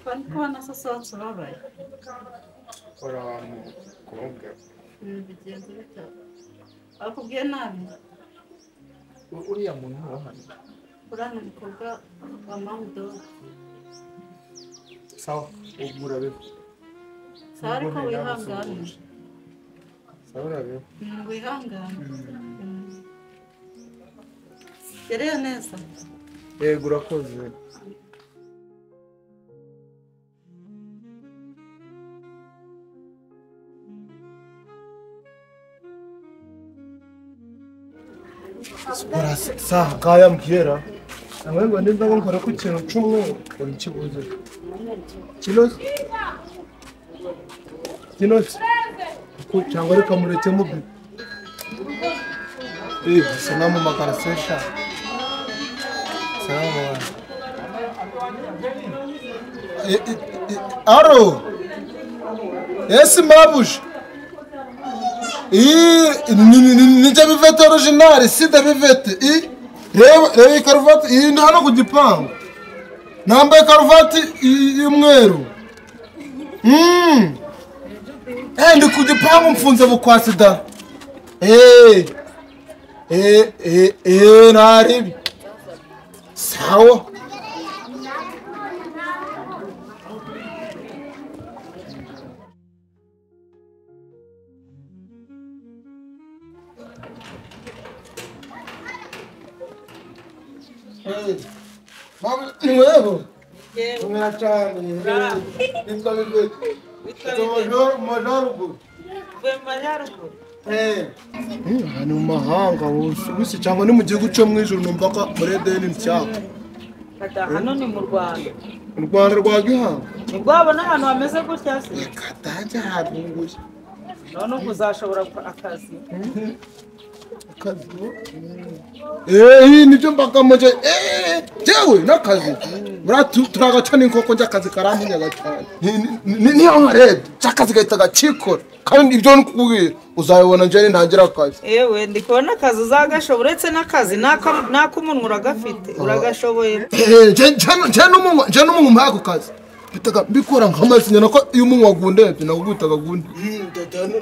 Twari kubona se sohotse ubabaye. Ora wa mukobwa. Bigenze bite? Akubwiye nabi? Uriya muntu wa hano. Uriya ni umukobwa wa Mamudo. Sawa, murabeho. Sawa ariko wihangane. Sawa urabeho. Wihangane. Gereye neza. Yego urakoze. Ora saha kaya mbwira. Namwe ngo nimba nkora ku kintu cy'umwe uri kibuze. Kilozi. Ku cyangwa reka mureke mu bi. Sinamu makarasesha. Sawa. Aro. Yes mabush. Nije bivete original, sida bivete. Reba karuvati ni hano ku gipangu. Nambaye karuvati y'umweru. Ndi ku gipangu mfunze bukwasi da. Naribi. Sawa. Mama, ni wewe? Unachana. Niko vipi? Majarubu. Ni umahanga wose cyangwa ni mu gihugu cyo mu ijuru numva ko muri Edeni cyangwa. Hano ni mu Rwanda. Mu Rwanda rwa Gihanga. Rwabo n'ahantu hameze gutya se. Katajya harunguye. None uzashobora akazi. akazi nibyo mbagamoje jewe n'akazi turagaca n'inkoko nj'akazi karampunyaga cyane niyo nkarebye cy'akazi gahita gacikora kandi ibyo nkubwira uzabibona njye ntangira akazi yewe ndi kubona akazi uzagashobora uretse n'akazi n'ak'umunwa uragafite uragashoboye njye n'umunwa mpaye ako kazi mbikora nk'amasinya nako iyo umunwa agundebye nagugutaga agunde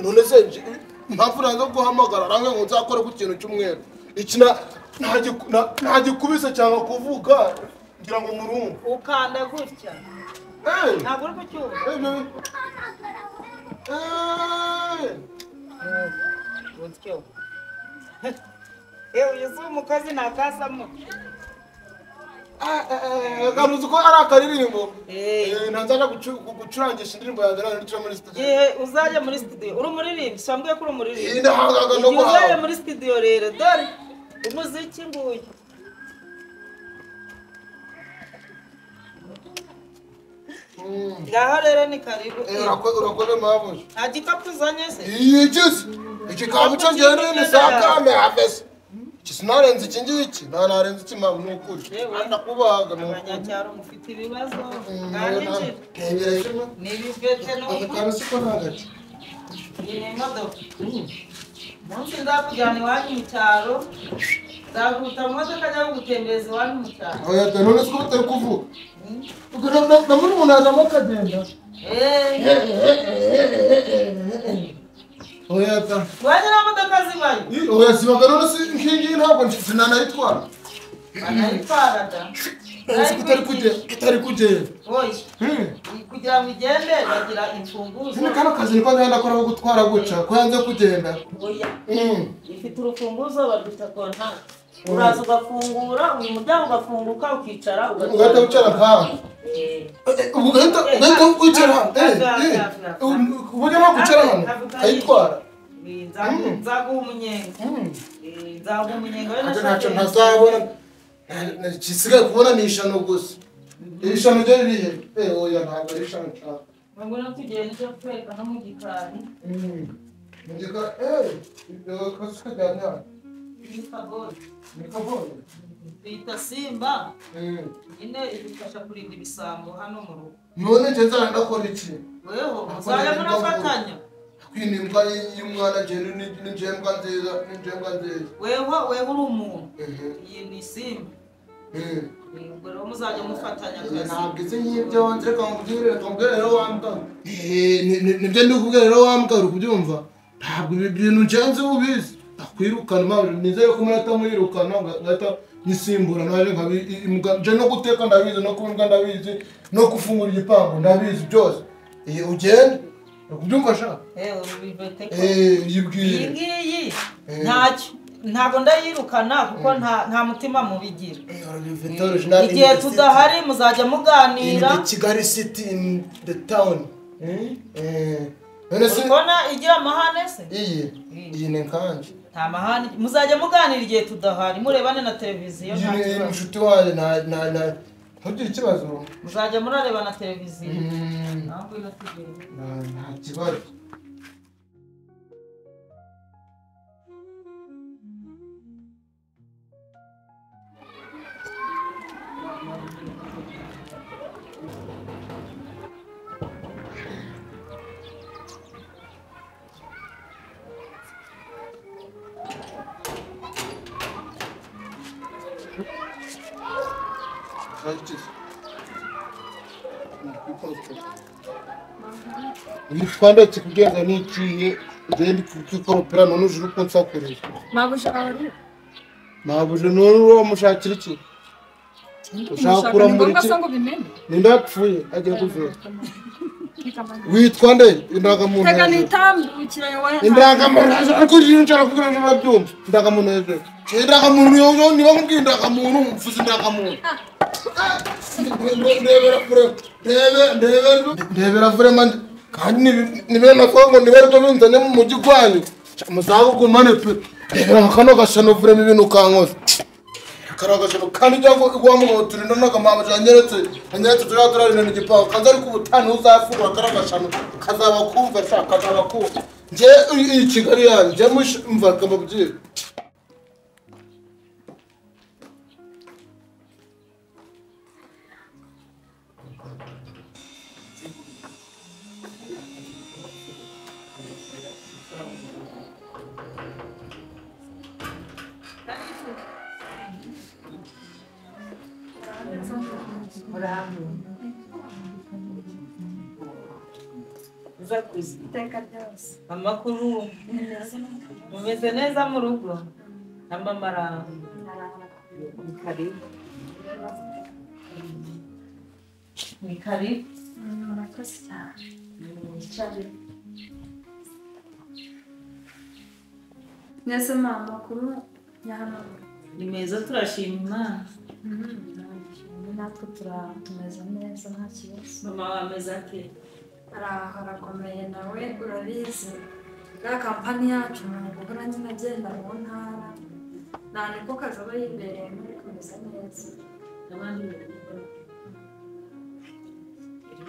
none se mpamvu nanze guhamagara range ngo nzakore ku kintu cy'umweru iki ntagikubise cyangwa kuvuga ngira ngo murumva ukanda gutya ntabwo uri kucyumva gutyo uyu si umukozi ntakasamo gamuzi ko ari akaririmbo ntanzana gucurangisha indirimbo yanjye nandikira muri studio uzajya muri studio uri umuririmbyi sambwiye ko uri umuririmbyi uzajya muri studio rero dore umuziki nguyu ngaho rero ni karibu urakoze mabuja nta gikapu uzanye se igisi igikapu cyo ngende ni sakame havese Kisinarenze iki ngiki narenze iki mpamvu ni ukuri ndakubaga abanyacyaro mufite ibibazo n'ibivete n'uko ntagati iyi ni imodoka munsi nzakujyana iwanyu mu cyaro nzaguta mu modoka njya kugutembereza iwanyu mu cyaro oya none siko utari kuvuga ndamuri umuntu azamo akagenda oya ta wajya na modoka zibaye oya sibaga none si nkingi ntabwo sinanayitwara anayitwara da utari kugenda oya kugira ngo igende bagira imfunguzo kano kazi niko ngenda akora ko gutwara guca ko yanze kugenda oya ifite urufunguzo barwita kontaki uraza ugafungura uyu muryango ugafunguka ukicara ugahita wicara nkaho ugahita wicara uburyo bwo kwicara hano ayitwara nzaguha umunyenga nzaguha umunyenga we ntacyo ntazabona gisigaye kubona ni ishano gusa iri shano ryo ririhe oya ntabwo ari ishano nshaka ngo no tugenda ujya kwereka no mu gikari mu gikari kazi kajyanye hano ni kaboni ni kaboni bita simba nyine idufasha kurinda ibisambo hano mu rugo none njye nzara ndakora iki weho muzajya murafatanya kwinimbwa y'umwana jene n'injembwa nziza weho uri umuntu iyi ni simba ubwo rero muzajya mufatanya akazi ntabwo izi nk'ibyo wanze reka nkubwire rero wambwa nibyo ndi kubwira rero wambwa uri kubyumva ntabwo ibi bintu njenze ubizi akwirukana mpamvu nizeye ko umuntu atamwirukana ngahita nyisimbura naje nje no guteka ndabizi no kumbwa ndabizi no gufungura igipangu ndabizi byose ugende kubyumva shaka yibwire iyi ntacyo ntabwo ndayirukana kuko nta mutima mubigira igihe tudahari muzajya muganira in Kigali city in the town ubona igira amahane se iyi ni nkanje nta mahane muzajya muganira igihe tudahari murebane na televiziyo iyi mushuti wanjye ntugire ikibazo muzajya murareba na televiziyo nta kibazo Twanditse kugenda niciye ugenda kwikoropera none uje uko nsakoresha mabuje none uwo mushakira iki ushakura muri iki ndapfuye agiye kuvura witwa nde indagamuntu tega nitambukira yowe indagamuntu ariko yinjira kugira ngo babyumve indagamuntu ejo indagamuntu yo niba nkubwiye indagamuntu mfuze indagamuntu ndebera vraiment kandi nibe nakongo nibe ryo binzanye mu mujyi gwanyu muzago gumane pe ndebera kano gashano vraiment ibintu kankoze karagashano kandi jango igwamo turinda nakamama anyeretse turaturarina n'igipaho kaza ari kubutani uzafura karagashano kazaba kumva shaka kazaba kumva nje i Kigali yanjye mva kamabye namwe uza kuzi iteka ryose amakuru mumeze neza mu rugo na mama araho ni karibu ni karibu murakoze cyane yicare mwese mama amakuru ya hano ni meza turashima Imana natwe tumeze neza nta kibazo mama wameze ate harakomeye nawe urabizi bwa kampani yacu ntabwo ubona nyine agenda mu ntara nta niko kazi aba yibereye muri kumeze neza abandi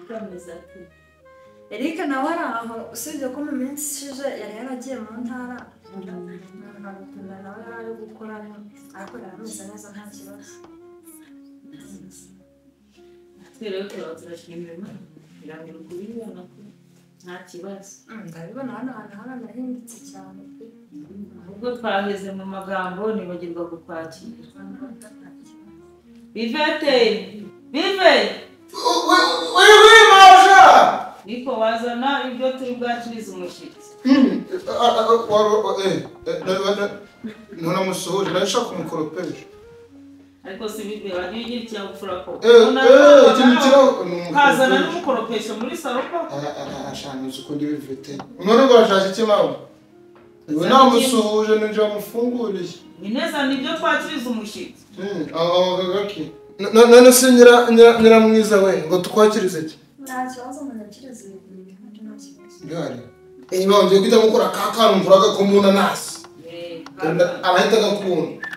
bameze ate Eric nawe ari aho usibye ko mu minsi ishize yari yaragiye mu ntara ntabwo nawe yari ari gukorayo ariko yarameze neza nta kibazo natwe rero turashimira Imana birangira ukuri ubona ko nta kibazo ndabibona hano hantu haranahindutse cyane ubwo twaheze mu magambo nibagirwa kukwakira Bivete bive niko wazana ibyo turi bwakiriza umushyitsi none musohoje nashaka umukoropeje ariko si bibe wagiye ugira ikinyabupfura ko ikintu kiraho hazana n'umukoropesho muri salo ko ashanyije uko ndi bivete none ngo urashaka iki mawe iwe namusuhuje ninjye wamufunguriye ni neza nibyo twakiriza umushyitsi gake none se nyiramwiza we ngo tukwakirize iki nta kibazo munyakirize nta kibazo gari niba wongeye guhita mukora ka kantu mvuraga ko mu nanasi arahita agakunda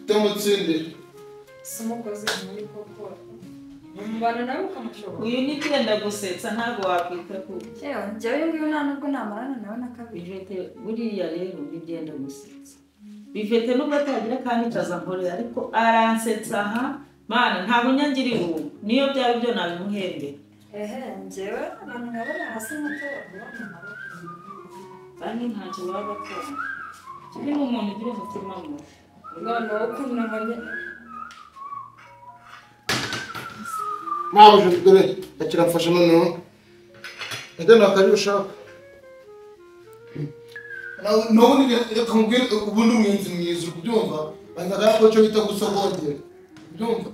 utamutsindira si umukozi muri koko umubano nawe ukamushobora uyu ni byenda gusetsa ntabwo wakwita ku yewe njyewe uyu nguyu nta nubwo namarana nawe na kabiri bivete buriya rero ni byenda gusetsa bivete nubwo atagira kandi ikazakorera ariko aransetsa aha mana ntabwo nyangira ubu niyo byaba byo nabimuhembera njyewe abantu nkabona hasi muto kandi ntacyo baba bakora kimwe n'umuntu ugira umutima mubi noneho ukuntu nabonye mpamvu dore kiramfasha noneho ende nakari ushaka nawe reka mubwire ubundi umwinzi mwiza uri kubyumva bandaga ko cyo bita gusogongera byumva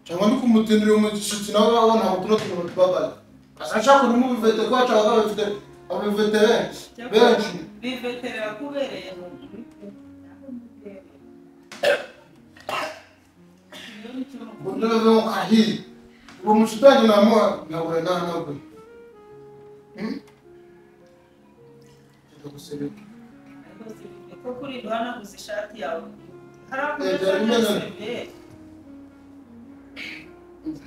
cyangwa ndi kumutindira umushyitsi nawe wawe ntabwo tuno tuntu tubabara ashaka urimo ubivete ko ashaka abivete benshi biveterera kubereye Bundeve mu kahiri uwo mushitanyi namuha nabure ntabwo ko kuri duhana gusa ishati yawe harakuze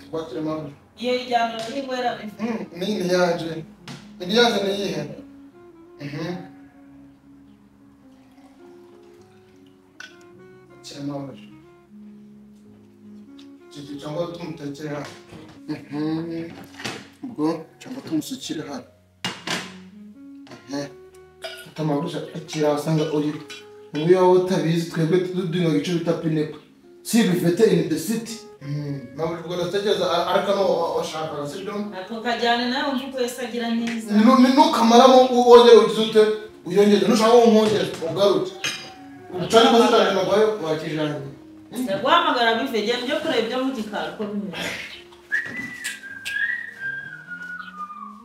twakire mama iyo ijyana n'ingwera ni yaje ni yihe cyangwa cyangwa tumutekere hano ubwo cyangwa tumusukire hano tamabuja akira wasanga uri niyo wowe utabizi twebwe dudunywa igice bita pinepo si bifete in the city ntabwo ubwo ndatekereza ariko no washakaga sibyo ako kajyane nawe umva uko wese agira neza nukamaramo wongere ugize ute uyongere nushaka wongere ugaruke ubucane bazitanye nagwayo wakijanye yaguhamagara bivegera byo kureba ibyo mu gikari uko bimeze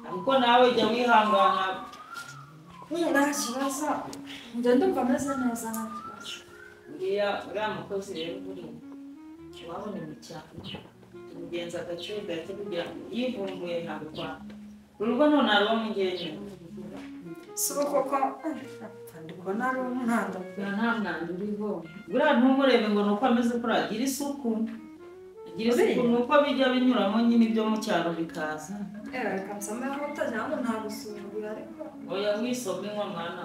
ariko nawe jya wihangana nta kibazo njye ndumva ameze neza nta kibazo uriya mukozi rero buriya wabona mu cyaro umugenzi agaciro gahita kugira ngo yivumbuye ntabwo kwanda urugo none aruba mu ngenge si ubu koko ndi kubona ari umwanda nta mwanda uriho buriya ntumurebe ngo ni uko ameze kuri agira isuku ni uko bijya binyuramo nyine ibyo mu cyaro bikaza reka nsome aho utagira ngo nta gusuzugura ariko oya wisomeywa mwana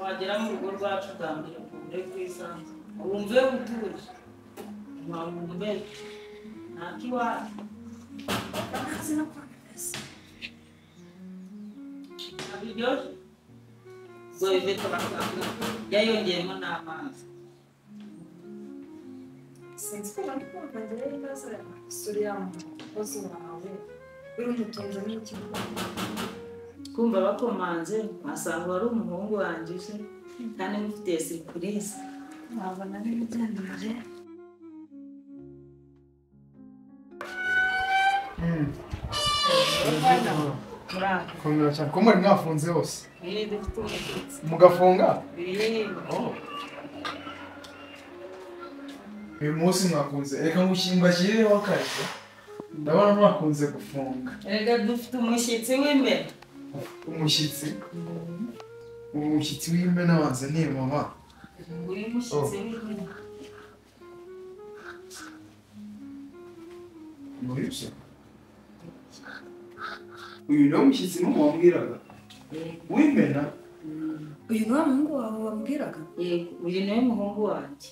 wagera mu rugo rwacu bwa mbere ukure kwisanzu wumve utuje wumve ntakiwacu amazi no kwameza abiryoshye ubwo bivete bakanga yayongeyemo n'amazi sinzi ko bari kumvangira ibibazo suriya mukozi wawe uri umutunze n'iki kumva bakomanze wasanga wari umuhungu wanjye uje kandi mufitiye surprise wabona n'ibigendeye komera cyane ko muri mwafunze hose dufite umushyitsi mugafunga uyu munsi mwakunze reka mbashyireho akarishye ndabona mwakunze gufunga erega dufite umushyitsi w'imbere umushyitsi w'imena wanzaniye mama uri umushyitsi w'imbere muri byo uyu niwo mushyitsi n'uwo wambwiraga w'imena uyu ni wa muhungu wawe wambwiraga yego uyu niwe muhungu wanjye